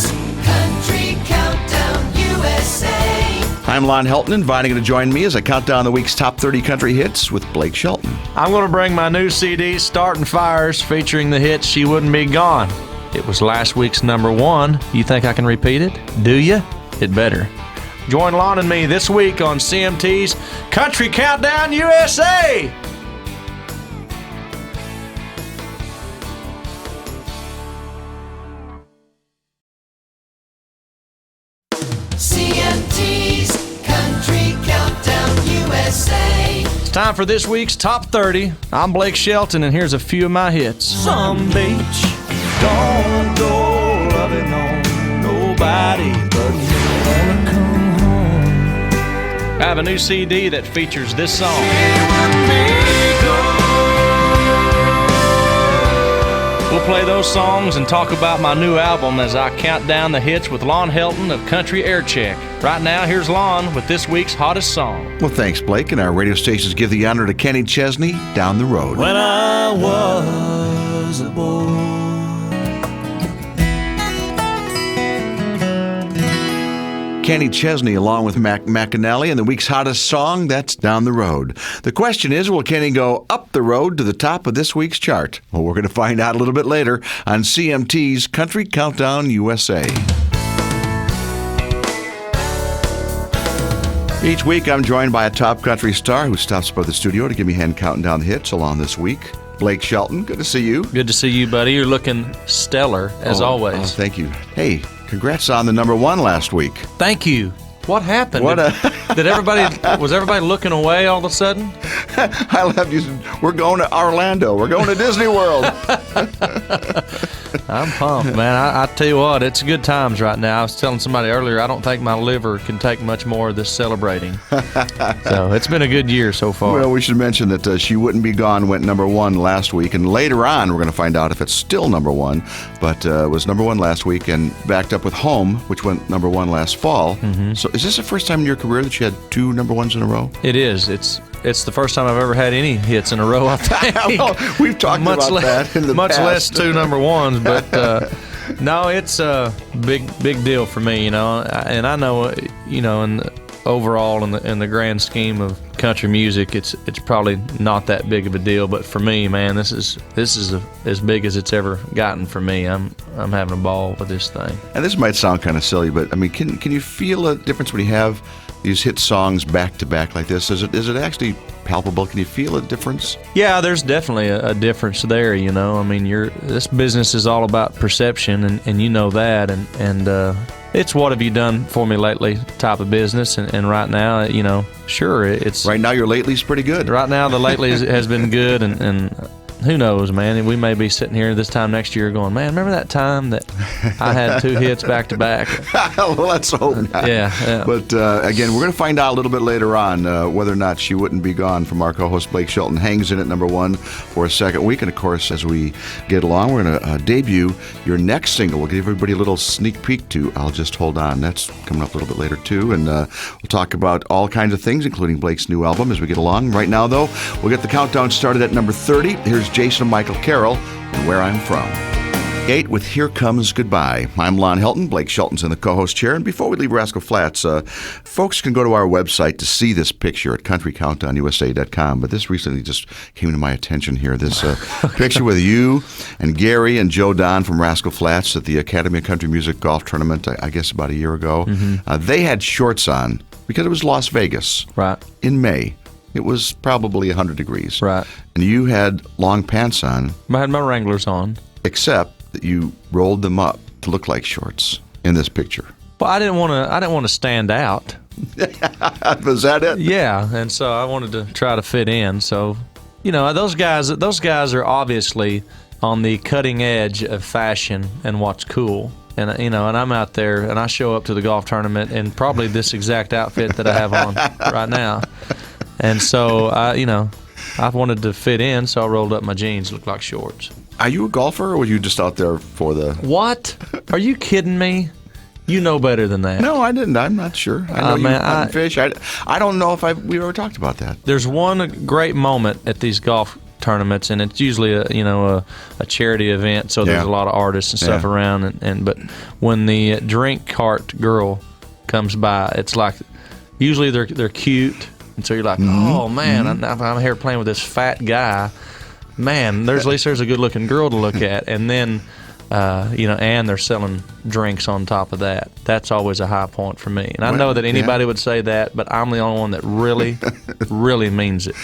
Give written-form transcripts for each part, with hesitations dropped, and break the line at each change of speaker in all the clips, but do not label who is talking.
Country Countdown USA.
I'm Lon Helton, inviting you to join me as I count down the week's top 30 country hits with Blake Shelton.
I'm going to bring my new CD, Starting Fires, featuring the hit She Wouldn't Be Gone. It was last week's number one. You think I can repeat it? Do you? It better. Join Lon and me this week on CMT's Country Countdown USA.
CMT's Country Countdown USA.
It's time for this week's Top 30. I'm Blake Shelton, and here's a few of my hits. Some beach, don't go loving on nobody but me. Wanna come home. I have a new CD that features this song. We'll play those songs and talk about my new album as I count down the hits with Lon Helton of Country Air Check. Right now, here's Lon with this week's hottest song.
Well, thanks, Blake, and our radio stations give the honor to Kenny Chesney, Down the Road.
When I was a boy,
Kenny Chesney along with McAnally, and the week's hottest song, that's Down the Road. The question is, will Kenny go up the road to the top of this week's chart? Well, we're going to find out a little bit later on CMT's Country Countdown USA. Each week, I'm joined by a top country star who stops by the studio to give me a hand counting down the hits along this week. Blake Shelton, good to see you.
Good to see you, buddy. You're looking stellar, as always.
Oh, thank you. Hey, congrats on the number one last week.
Thank you. What happened?
Did
Was everybody looking away all of a sudden?
I left you. We're going to Orlando. We're going to Disney World.
I'm pumped, man. I tell you what, it's good times right now. I was telling somebody earlier, I don't think my liver can take much more of this celebrating. So it's been a good year so far.
Well, we should mention that She Wouldn't Be Gone went number one last week, and later on we're going to find out if it's still number one, but it was number one last week and backed up with Home, which went number one last fall. Mm-hmm. So is this the first time in your career that you had two number ones in a row?
It is. It's the first time I've ever had any hits in a row, I think.
Well, we've talked about that in the
much
past.
less two number ones, but no, it's a big deal for me, you know. And I know, you know, in the grand scheme of country music, it's probably not that big of a deal. But for me, man, this is as big as it's ever gotten for me. I'm having a ball with this thing.
And this might sound kind of silly, but I mean, can you feel a difference when you have these hit songs back to back like this? Is it actually palpable? Can you feel a difference? Yeah,
there's definitely a difference there, you know. I mean, this business is all about perception, and you know that, and it's what have you done for me lately type of business, and right now, you know, sure, it's...
Right now, your lately's pretty good.
Right now, the lately has been good, and who knows, man? We may be sitting here this time next year going, man, remember that time that I had two hits back to back?
Well, let's hope not.
Yeah.
But again, we're going to find out a little bit later on whether or not She Wouldn't Be Gone from our co-host Blake Shelton hangs in at number one for a second week. And of course, as we get along, we're going to debut your next single. We'll give everybody a little sneak peek to I'll Just Hold On. That's coming up a little bit later too. And we'll talk about all kinds of things, including Blake's new album as we get along. Right now, though, we'll get the countdown started at number 30. Here's Jason and Michael Carroll and Where I'm From. 8 with Here Comes Goodbye. I'm Lon Helton. Blake Shelton's in the co-host chair. And before we leave Rascal Flats, folks can go to our website to see this picture at countrycountdownusa.com. But this recently just came to my attention here. This picture with you and Gary and Joe Don from Rascal Flats at the Academy of Country Music golf tournament, I guess about a year ago. Mm-hmm. They had shorts on because it was Las Vegas.
Right.
In May. It was probably 100 degrees.
Right.
And you had long pants on.
I had my Wranglers on.
Except that you rolled them up to look like shorts in this picture.
Well, I didn't want to stand out.
Was that it?
Yeah, and so I wanted to try to fit in. So, you know, those guys are obviously on the cutting edge of fashion and what's cool. And, you know, and I'm out there and I show up to the golf tournament in probably this exact outfit that I have on right now. And so, I wanted to fit in, so I rolled up my jeans, looked like shorts.
Are you a golfer, or were you just out there for the...
What? Are you kidding me? You know better than that.
No, I didn't. I'm not sure. I know you hunt fish. I don't know if we ever talked about that.
There's one great moment at these golf tournaments, and it's usually a charity event, so there's a lot of artists and stuff around. But when the drink cart girl comes by, it's like usually they're cute, and so you're like, oh man, I'm here playing with this fat guy. Man, at least there's a good looking girl to look at, and then. And they're selling drinks on top of that. That's always a high point for me. And I know that anybody would say that, but I'm the only one that really, really means it.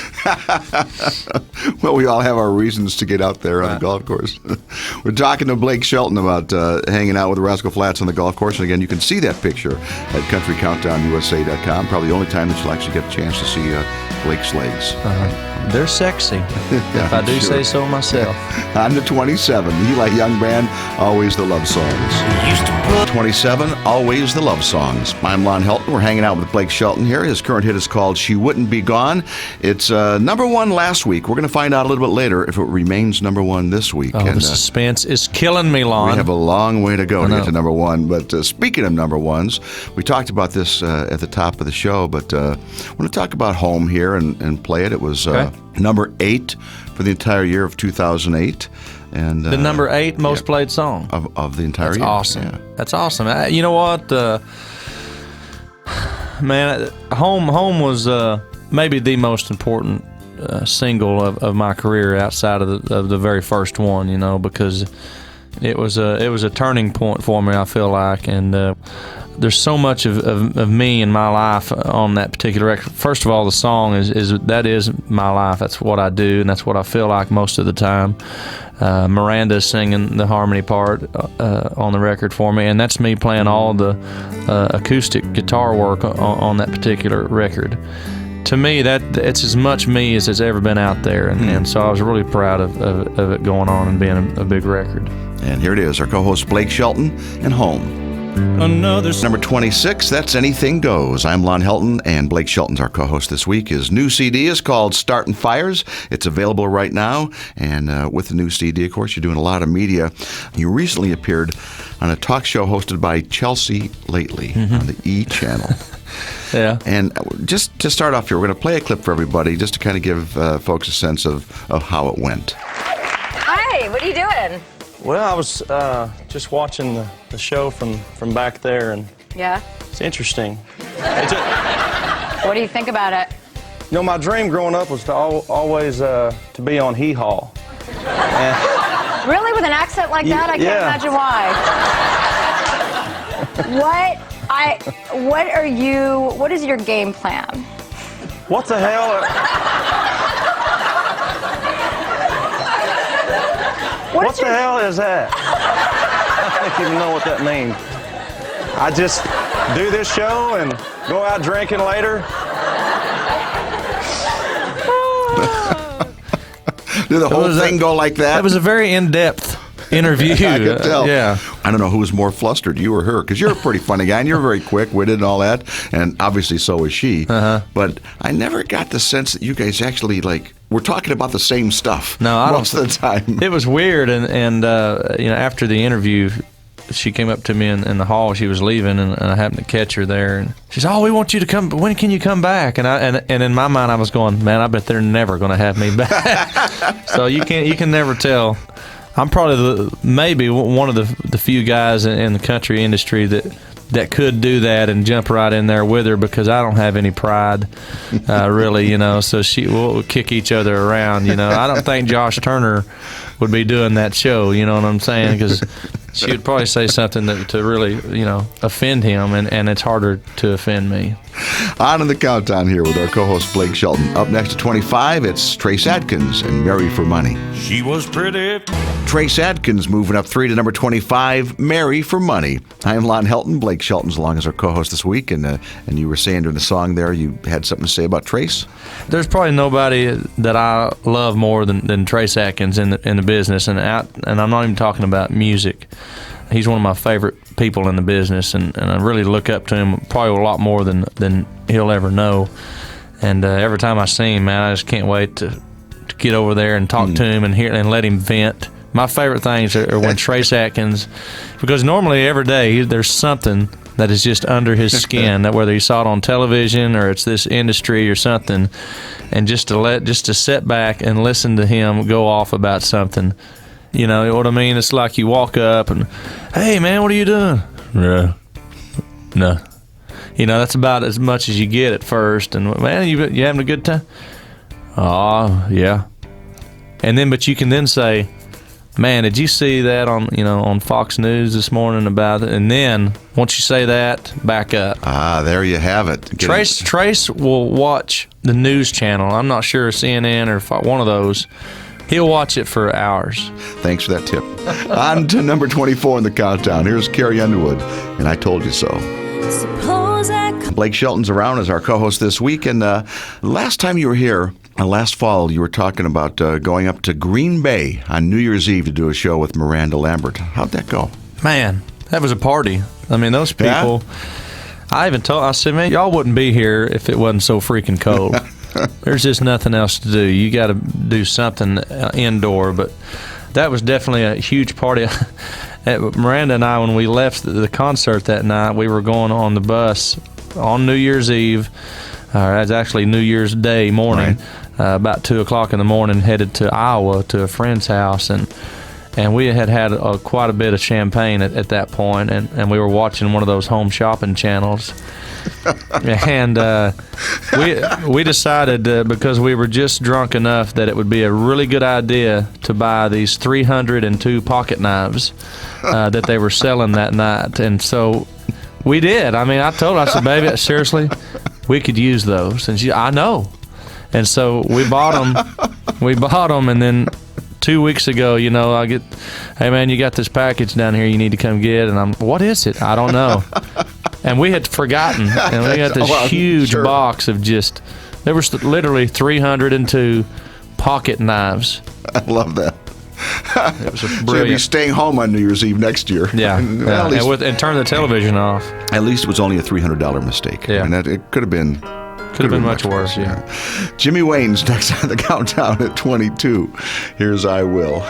Well, we all have our reasons to get out there on the golf course. We're talking to Blake Shelton about hanging out with the Rascal Flatts on the golf course. And again, you can see that picture at countrycountdownusa.com. Probably the only time that you'll actually get a chance to see Blake's legs.
They're sexy, if I do say so myself.
On to 27, the Eli Young Band, Always the Love Songs. 27, Always the Love Songs. I'm Lon Helton. We're hanging out with Blake Shelton here. His current hit is called She Wouldn't Be Gone. It's number one last week. We're going to find out a little bit later if it remains number one this week.
Oh, and the suspense is killing me, Lon.
We have a long way to go to get to number one. But speaking of number ones, we talked about this at the top of the show, but I want to talk about Home here and play it. It was number 8 for the entire year of 2008. And
the number 8 most played song
of the entire
year.
That's
Awesome.
Yeah.
That's awesome. You know what, man? Home was maybe the most important single of my career outside of the very first one. Because it was a turning point for me. I feel like, and there's so much of me and my life on that particular record. First of all, the song is my life. That's what I do, and that's what I feel like most of the time. Miranda is singing the harmony part on the record for me, and that's me playing all the acoustic guitar work on that particular record. To me, it's as much me as has ever been out there, and so I was really proud of it going on and being a big record.
And here it is, our co-host Blake Shelton and Home. Number 26, that's Anything Goes. I'm Lon Helton, and Blake Shelton's our co-host this week. His new CD is called Startin' Fires. It's available right now, and with the new CD, of course, you're doing a lot of media. You recently appeared on a talk show hosted by Chelsea Lately on the E! channel.
Yeah.
And just to start off here, we're going to play a clip for everybody just to kind of give folks a sense of how it went.
Hi, what are you doing?
Well, I was just watching the show from back there, and
Yeah?
it's interesting.
What do you think about it?
My dream growing up was to always to be on Hee Haw.
Really? With an accent like that? I can't imagine why. What is your game plan?
What the hell? What the hell is that? I don't even know what that means. I just do this show and go out drinking later.
Did the whole thing go like that?
That was a very in-depth interview.
I could tell.
Yeah.
I don't know who was more flustered, you or her, because you're a pretty funny guy, and you're very quick-witted and all that, and obviously so is she. But I never got the sense that you guys actually, were talking about the same stuff most of the time.
It was weird, and after the interview, she came up to me in the hall. She was leaving, and I happened to catch her there. And she said, "Oh, we want you to come. When can you come back?" And in my mind, I was going, "Man, I bet they're never going to have me back." So you can never tell. I'm probably maybe one of the few guys in the country industry that could do that and jump right in there with her, because I don't have any pride, really, so we'll kick each other around, I don't think Josh Turner would be doing that show, you know what I'm saying, because she would probably say something to really, offend him, and it's harder to offend me.
On in the countdown here with our co-host Blake Shelton. Up next at 25, it's Trace Adkins and Marry for Money.
She was pretty.
Trace Adkins moving up 3 to number 25, Marry for Money. I am Lon Helton. Blake Shelton's along as our co-host this week, and you were saying during the song there you had something to say about Trace?
There's probably nobody that I love more than Trace Adkins in the business, and I'm not even talking about music. He's one of my favorite people in the business, and I really look up to him probably a lot more than he'll ever know. And every time I see him, man, I just can't wait to get over there and talk to him and let him vent. My favorite things are when Trace Adkins, because normally every day there's something that is just under his skin, that whether he saw it on television or it's this industry or something, and just to sit back and listen to him go off about something. You know what I mean? It's like you walk up and, hey man, what are you doing? No. You know, that's about as much as you get at first. And man, you having a good time? Oh yeah. And then, but you can then say, man, did you see that on Fox News this morning about it? And then once you say that, back up.
There you have it.
Trace will watch the news channel. I'm not sure CNN or one of those. He'll watch it for hours.
Thanks for that tip. On to number 24 in the countdown. Here's Carrie Underwood, and I Told You So. Blake Shelton's around as our co-host this week, and last time you were here, last fall, you were talking about going up to Green Bay on New Year's Eve to do a show with Miranda Lambert. How'd that go?
Man, that was a party. I mean, those people,
Yeah?
I said, man, y'all wouldn't be here if it wasn't so freaking cold. There's just nothing else to do. You got to do something indoor, but that was definitely a huge party. Miranda and I, when we left the concert that night, we were going on the bus on New Year's Eve. That's actually New Year's Day morning, right. About 2 o'clock in the morning, headed to Iowa to a friend's house, and we had quite a bit of champagne at that point, and we were watching one of those home shopping channels. And we decided because we were just drunk enough that it would be a really good idea to buy these 302 pocket knives that they were selling that night. And so we did. I mean, I told her, I said, baby, seriously, we could use those. And I know. And so we bought them. And then 2 weeks ago, I get, hey man, you got this package down here you need to come get. And what is it? I don't know. And we had forgotten, and we got this huge box of there was literally 302 pocket knives.
I love that.
It was a
So you'll be
brilliant.
staying home on New Year's Eve next year.
Yeah,
At least,
and turn the television off.
At least it was only a $300 mistake.
Yeah.
And it could have been...
Could have been much worse, yeah.
Jimmy Wayne's next on the countdown at 22. Here's I Will.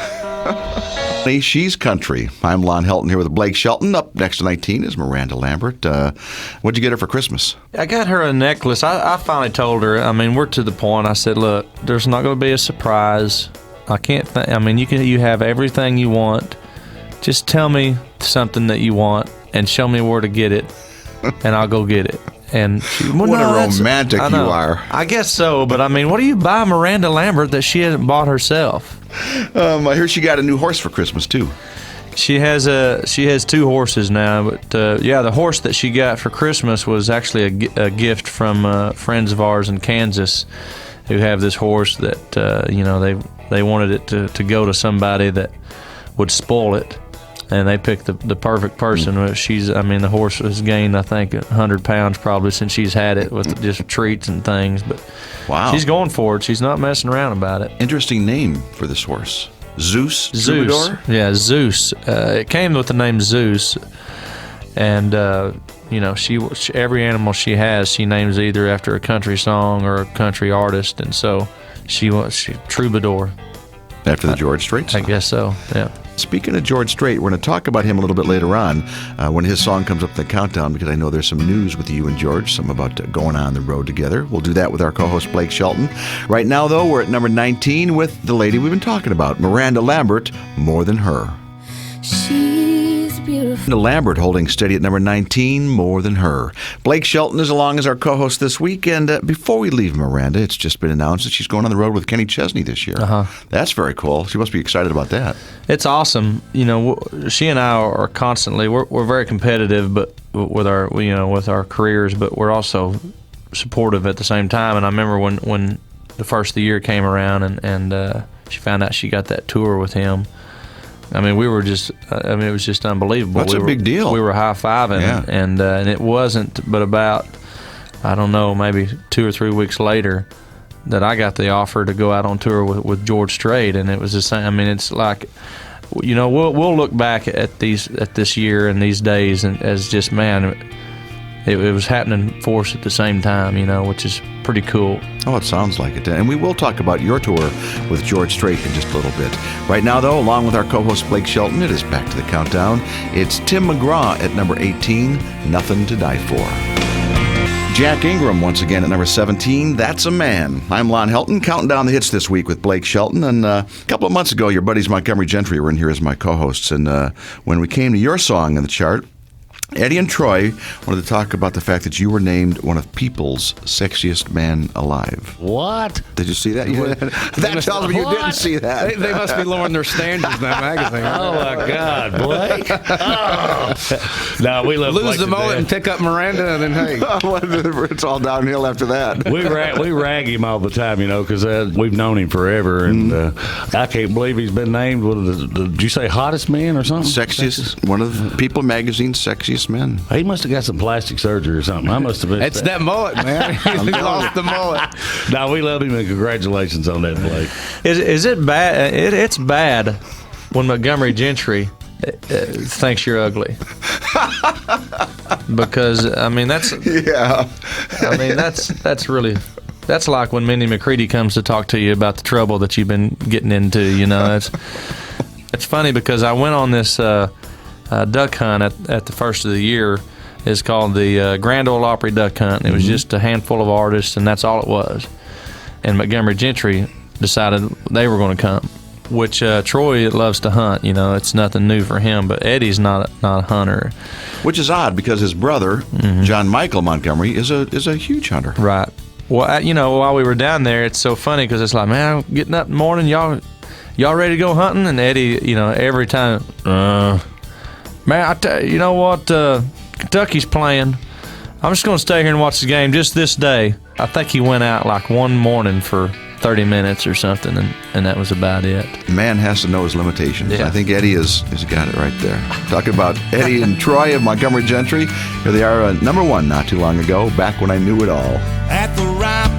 She's country. I'm Lon Helton here with Blake Shelton. Up next to 19 is Miranda Lambert. What'd you get her for Christmas?
I got her a necklace. I finally told her, I mean, we're to the point. I said, look, there's not going to be a surprise. I can't I mean, you have everything you want. Just tell me something that you want and show me where to get it, and I'll go get it. And
What a romantic you are.
I guess so, but I mean, what do you buy Miranda Lambert that she hasn't bought herself?
I hear she got a new horse for Christmas, too.
She has 2 horses now, but the horse that she got for Christmas was actually a gift from friends of ours in Kansas who have this horse that they wanted it to go to somebody that would spoil it. And they picked the perfect person. The horse has gained, I think, 100 pounds probably since she's had it with just treats and things. But
Wow.
she's going for it. She's not messing around about it.
Interesting name for this horse. Zeus?
Zeus.
Troubadour?
Yeah, Zeus. It came with the name Zeus. And, she every animal she has, she names either after a country song or a country artist. And so she Troubadour.
After the George Strait song.
I guess so, yeah.
Speaking of George Strait, we're going to talk about him a little bit later on when his song comes up in the countdown, because I know there's some news with you and George, some about going on the road together. We'll do that with our co-host Blake Shelton. Right now, though, we're at number 19 with the lady we've been talking about, Miranda Lambert, More Than Her.
She's beautiful.
Miranda Lambert holding steady at number 19, More Than Her. Blake Shelton is along as our co-host this week, and before we leave Miranda, it's just been announced that she's going on the road with Kenny Chesney this year. That's very cool. She must be excited about that.
It's awesome. She and I are constantly we're very competitive, but with our careers, but we're also supportive at the same time. And I remember when the first of the year came around and she found out she got that tour with him. I mean, it was just unbelievable.
That's a big deal.
We were high-fiving,
Yeah.
and it wasn't but about, I don't know, maybe 2 or 3 weeks later that I got the offer to go out on tour with George Strait, and it was the same. I mean, it's like, we'll look back at this year and these days and as just, man, it was happening for us at the same time, which is pretty cool.
Oh, it sounds like it. And we will talk about your tour with George Strait in just a little bit. Right now, though, along with our co-host Blake Shelton, it is back to the countdown. It's Tim Mcgraw at number 18, Nothing to Die For. Jack Ingram once again at number 17, That's a Man. I'm Lon Helton, counting down the hits this week with Blake Shelton. And a couple of months ago, your buddies Montgomery Gentry were in here as my co-hosts. And when we came to your song in the chart, Eddie and Troy wanted to talk about the fact that you were named one of People's Sexiest Men Alive.
What?
Did you see that? That tells me you didn't see that.
They must be lowering their standards in that magazine.
Oh, my God, Blake. Oh. No, we love
Lose
Blake
the
to
mullet
death.
and pick up Miranda, and then, hey.
It's all downhill after that.
We rag him all the time, because we've known him forever, and I can't believe he's been named one of the did you say hottest man or something?
Sexiest, one of People Magazine's sexiest men.
He must have got some plastic surgery or something. I must have been.
It's that mullet, man. He lost the mullet.
No, we love him, and congratulations on that, Blake.
Is it bad? It's bad when Montgomery Gentry thinks you're ugly. Because that's really. That's like when Minnie McCready comes to talk to you about the trouble that you've been getting into. It's funny because I went on this duck hunt at the first of the year. It's called the Grand Ole Opry Duck Hunt. And it was just a handful of artists, and that's all it was. And Montgomery Gentry decided they were going to come, which Troy loves to hunt. It's nothing new for him, but Eddie's not a hunter.
Which is odd because his brother, John Michael Montgomery, is a huge hunter.
Right. Well, while we were down there, it's so funny because it's like, man, I'm getting up in the morning, y'all ready to go hunting? And Eddie, every time, man, you know what, Kentucky's playing. I'm just going to stay here and watch the game just this day. I think he went out like one morning for 30 minutes or something, and that was about it.
Man has to know his limitations.
Yeah.
I think Eddie has got it right there. Talking about Eddie and Troy of Montgomery Gentry. Here they are, number one not too long ago, Back When I Knew It All.
At the ripe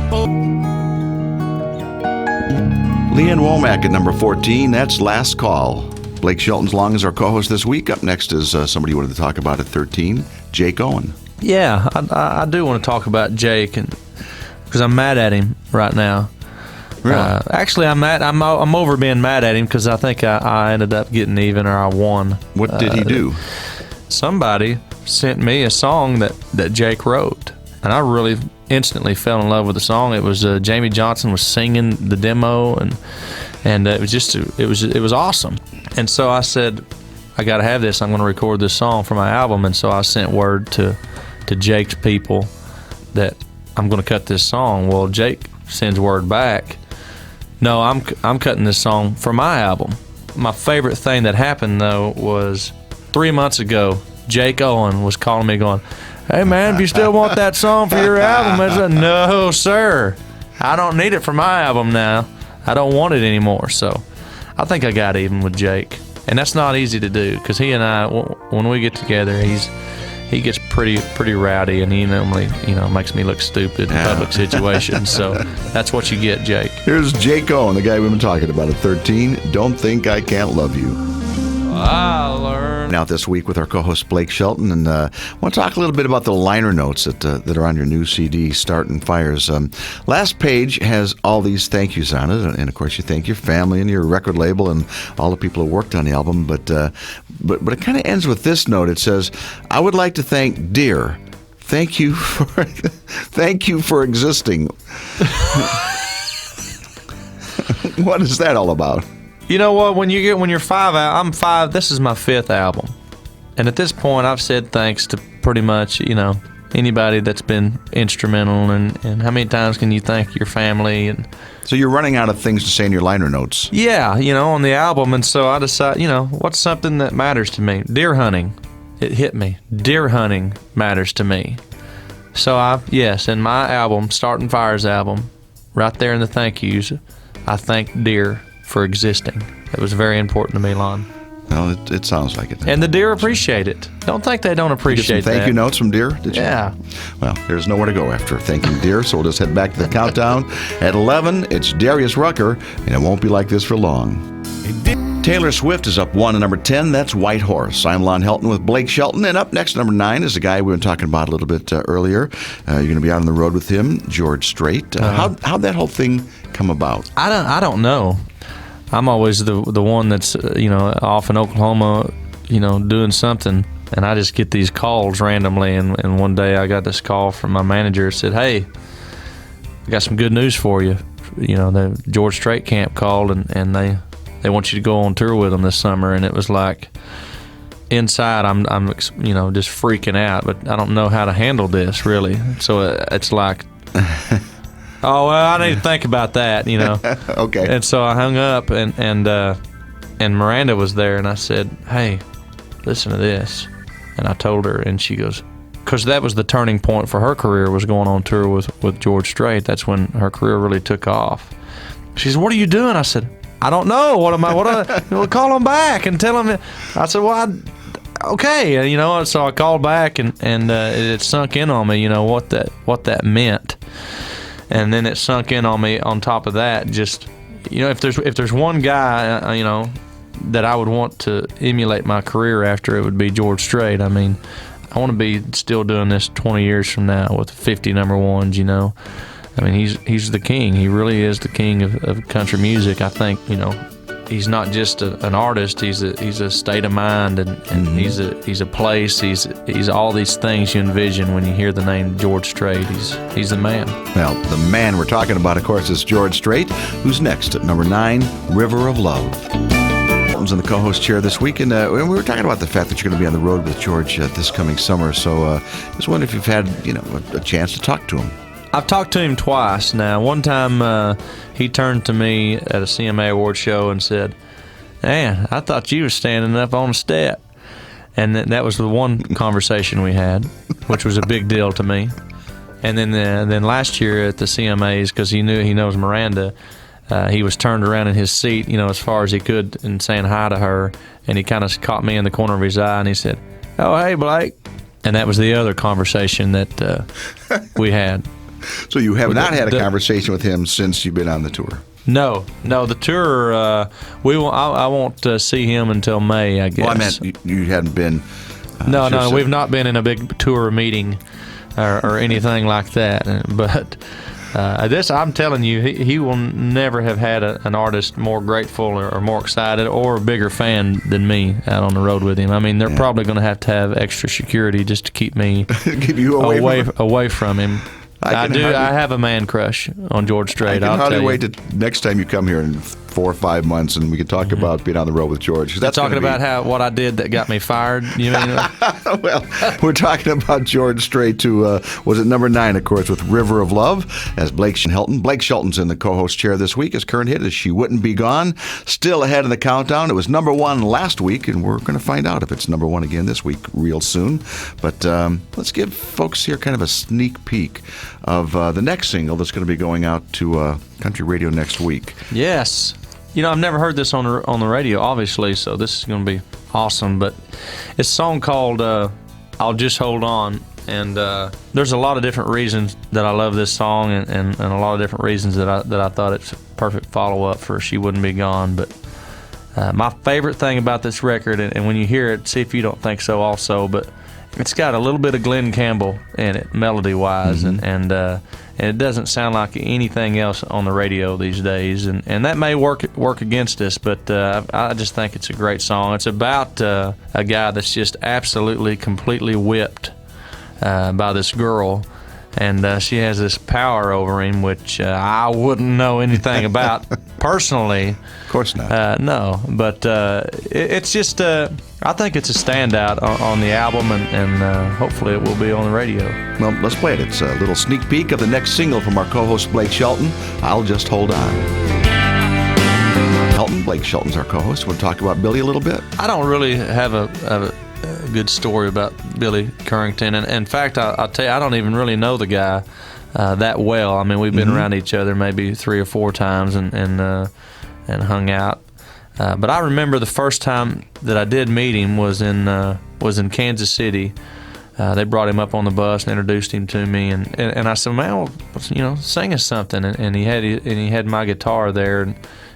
Leanne Womack at number 14, that's Last Call. Blake Shelton's long as our co-host this week. Up next is somebody you wanted to talk about at 13, Jake Owen.
Yeah, I do want to talk about Jake, because I'm mad at him right now.
Really?
Actually, I'm over being mad at him because I think I ended up getting even, or I won.
What did he do?
Somebody sent me a song that Jake wrote, and I really instantly fell in love with the song. It was Jamie Johnson was singing the demo, and it was awesome. And so I said, I got to have this. I'm going to record this song for my album. And so I sent word to Jake's people that I'm going to cut this song. Well, Jake sends word back, no, I'm cutting this song for my album. My favorite thing that happened, though, was 3 months ago, Jake Owen was calling me going, hey, man, if you still want that song for your album, I said, no, sir. I don't need it for my album now. I don't want it anymore. So I think I got even with Jake. And that's not easy to do because he and I, when we get together, he gets pretty rowdy, and he normally, makes me look stupid in public situations. So that's what you get, Jake.
Here's Jake Owen, the guy we've been talking about at 13, Don't Think I Can't Love You.
I learned.
Out this week with our co-host Blake Shelton, and I want to talk a little bit about the liner notes that are on your new CD, Startin' Fires. Last page has all these thank yous on it, and of course you thank your family and your record label and all the people who worked on the album. But it kind of ends with this note. It says, "I would like to thank Dear. Thank you for existing." What is that all about?
You know what? When you're 5 out, I'm 5. This is my 5th album, and at this point, I've said thanks to pretty much anybody that's been instrumental. And how many times can you thank your family? And
so you're running out of things to say in your liner notes.
Yeah, on the album, and so I decided, what's something that matters to me? Deer hunting. It hit me. Deer hunting matters to me. So in my album, Startin' Fires album, right there in the thank yous, I thank deer for existing. It was very important to me, Lon.
No, it sounds like it.
And the deer appreciate it. Don't think they don't appreciate
that. Thank you notes from deer, did you?
Yeah.
Well, there's nowhere to go after thanking deer, so we'll just head back to the countdown. At 11, it's Darius Rucker, and it won't be like this for long. Taylor Swift is up 1 at number 10. That's White Horse. I'm Lon Helton with Blake Shelton, and up next, number 9, is a guy we've been talking about a little bit earlier. You're going to be out on the road with him, George Strait. How'd that whole thing come about?
I don't know. I'm always the one that's off in Oklahoma, doing something. And I just get these calls randomly, and one day I got this call from my manager. Said, "Hey, I got some good news for you. You know, the George Strait camp called, and they want you to go on tour with them this summer." And it was like, inside I'm just freaking out, but I don't know how to handle this really. So it's like, oh well, I need to think about that,
Okay.
And so I hung up, and Miranda was there, and I said, "Hey, listen to this." And I told her, and she goes, because that was the turning point for her career, was going on tour with George Strait. That's when her career really took off. She said, "What are you doing?" I said, "I don't know. We'll call them back and tell them." I said, "Well, okay." And, so I called back, and it sunk in on me, what that meant. And then it sunk in on me on top of that, just, if there's one guy, that I would want to emulate my career after, it would be George Strait. I mean, I want to be still doing this 20 years from now with 50 number ones, I mean, he's the king. He really is the king of country music. I think, he's not just an artist. He's a state of mind, and he's a place. He's all these things you envision when you hear the name George Strait. He's the man.
Well, the man we're talking about, of course, is George Strait, who's next at number 9, River of Love. Shelton's in the co-host chair this week, and we were talking about the fact that you're going to be on the road with George this coming summer. So just wondering if you've had a chance to talk to him.
I've talked to him twice now. One time he turned to me at a CMA award show and said, "Man, I thought you were standing up on a step." And that was the one conversation we had, which was a big deal to me. And then last year at the CMAs, because he knows Miranda, he was turned around in his seat, as far as he could, and saying hi to her. And he kind of caught me in the corner of his eye, and he said, "Oh, hey, Blake." And that was the other conversation that we had.
So you have not had a conversation with him since you've been on the tour?
No. The tour, I won't see him until May, I guess.
Well, I meant you hadn't been...
No, we've not been in a big tour meeting or anything like that. But this, I'm telling you, he will never have had an artist more grateful or more excited or a bigger fan than me out on the road with him. I mean, they're probably going to have extra security just to keep me
keep you
away from him. I have a man crush on George Strait.
I can hardly wait to next time you come here in 4 or 5 months, and we can talk about being on the road with George.
That's talking about what I did that got me fired. You mean?
Well, we're talking about George Strait, who was at number 9, of course, with River of Love, as Blake Shelton. Blake Shelton's in the co-host chair this week. His current hit is She Wouldn't Be Gone. Still ahead in the countdown. It was number 1 last week, and we're going to find out if it's number 1 again this week real soon. But let's give folks here kind of a sneak peek of the next single that's going to be going out to country radio next week.
Yes. I've never heard this on the radio, obviously, so this is going to be awesome. But it's a song called I'll Just Hold On. And there's a lot of different reasons that I love this song, and a lot of different reasons that I thought it's a perfect follow-up for She Wouldn't Be Gone. But my favorite thing about this record, and when you hear it, see if you don't think so also, but it's got a little bit of Glenn Campbell in it, melody-wise, and it doesn't sound like anything else on the radio these days, and that may work against us, but I just think it's a great song. It's about a guy that's just absolutely, completely whipped by this girl, and she has this power over him, which I wouldn't know anything about personally.
Of course not.
No, but it's just, I think it's a standout on the album, and hopefully it will be on the radio.
Well, let's play it. It's a little sneak peek of the next single from our co-host Blake Shelton, I'll Just Hold On. Blake Shelton's our co-host. We'll talk about Billy a little bit.
I don't really have a good story about Billy Currington, and in fact, I'll tell you, I don't even really know the guy that well. I mean, we've been around each other maybe 3 or 4 times and hung out. But I remember the first time that I did meet him was in Kansas City. They brought him up on the bus and introduced him to me, and I said, "Man, well, sing us something." And he had my guitar there, and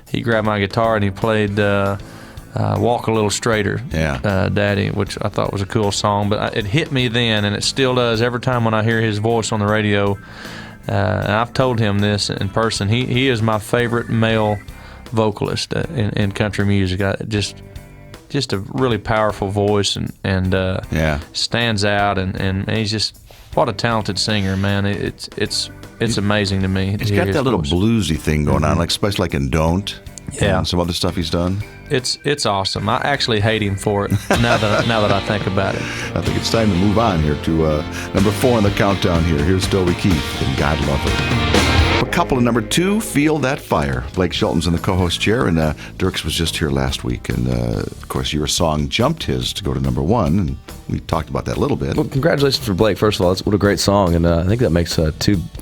he grabbed my guitar and he played "Walk a Little Straighter," Daddy, which I thought was a cool song. But it hit me then, and it still does every time when I hear his voice on the radio. And I've told him this in person. He is my favorite male vocalist in country music. just a really powerful voice and stands out and he's just what a talented singer, man. It's amazing to me.
He's got that little bluesy thing going on, like especially like in Don't.
Yeah,
and some other stuff he's done.
It's awesome. I actually hate him for it now that I think about it.
I think it's time to move on here to number 4 on the countdown here. Here's Toby Keith and God Love Her. A couple of number 2, Feel That Fire. Blake Shelton's in the co-host chair, and Dirks was just here last week. And, of course, your song jumped his to go to number 1, and we talked about that a little bit.
Well, congratulations for Blake, first of all. What a great song, and I think that makes 2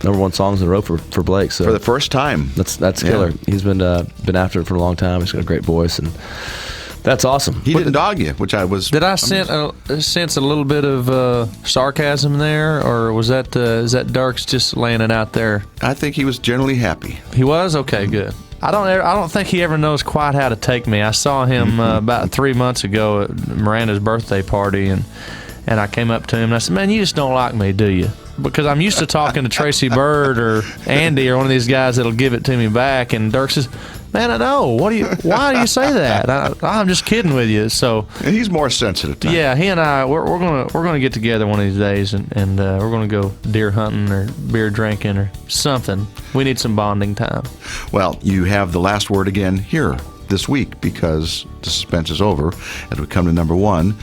number 1 songs in a row for Blake. So
for the first time.
That's killer. He's been after it for a long time. He's got a great voice, and that's awesome.
He didn't dog you, which I was...
Did I sense a little bit of sarcasm there, or was that is that Dirks just laying it out there?
I think he was generally happy.
He was? Okay, good. I don't think he ever knows quite how to take me. I saw him about 3 months ago at Miranda's birthday party, and I came up to him and I said, "Man, you just don't like me, do you?" Because I'm used to talking to Tracy Bird or Andy or one of these guys that'll give it to me back, and Dirk says, "Man, I know. Why do you say that? I'm just kidding with you." So
and he's more sensitive.
Yeah, he and I we're gonna get together one of these days and we're gonna go deer hunting or beer drinking or something. We need some bonding time.
Well, you have the last word again here this week because the suspense is over as we come to number 1.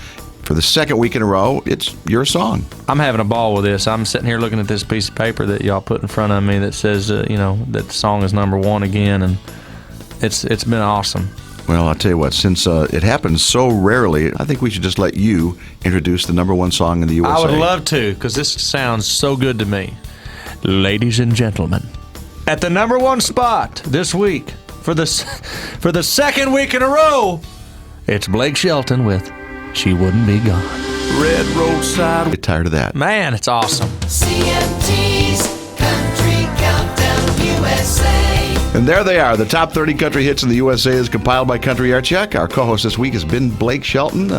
For the second week in a row, it's your song.
I'm having a ball with this. I'm sitting here looking at this piece of paper that y'all put in front of me that says, that the song is number 1 again, and it's been awesome.
Well, I'll tell you what, since it happens so rarely, I think we should just let you introduce the number 1 song in the USA.
I would love to, because this sounds so good to me. Ladies and gentlemen, at the number 1 spot this week, for the second week in a row, it's Blake Shelton with She Wouldn't Be Gone.
Red Roadside. Get tired of that.
Man, it's awesome.
CMT's Country Countdown USA.
And there they are. The top 30 country hits in the USA is compiled by Country Art Check. Our co-host this week has been Blake Shelton.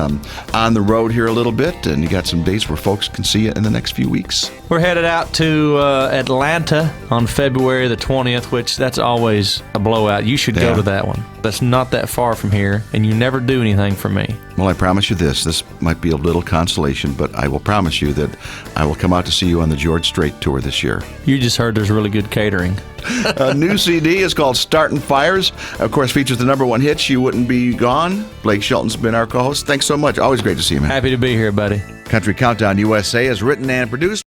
On the road here a little bit, and you got some dates where folks can see you in the next few weeks.
We're headed out to Atlanta on February the 20th, which that's always a blowout. You should go to that one. That's not that far from here, and you never do anything for me.
Well, I promise you this. This might be a little consolation, but I will promise you that I will come out to see you on the George Strait tour this year.
You just heard there's really good catering.
A new CD is called Startin' Fires. Of course, features the number 1 hit, She Wouldn't Be Gone. Blake Shelton's been our co-host. Thanks so much. Always great to see you, man.
Happy to be here, buddy.
Country Countdown USA is written and produced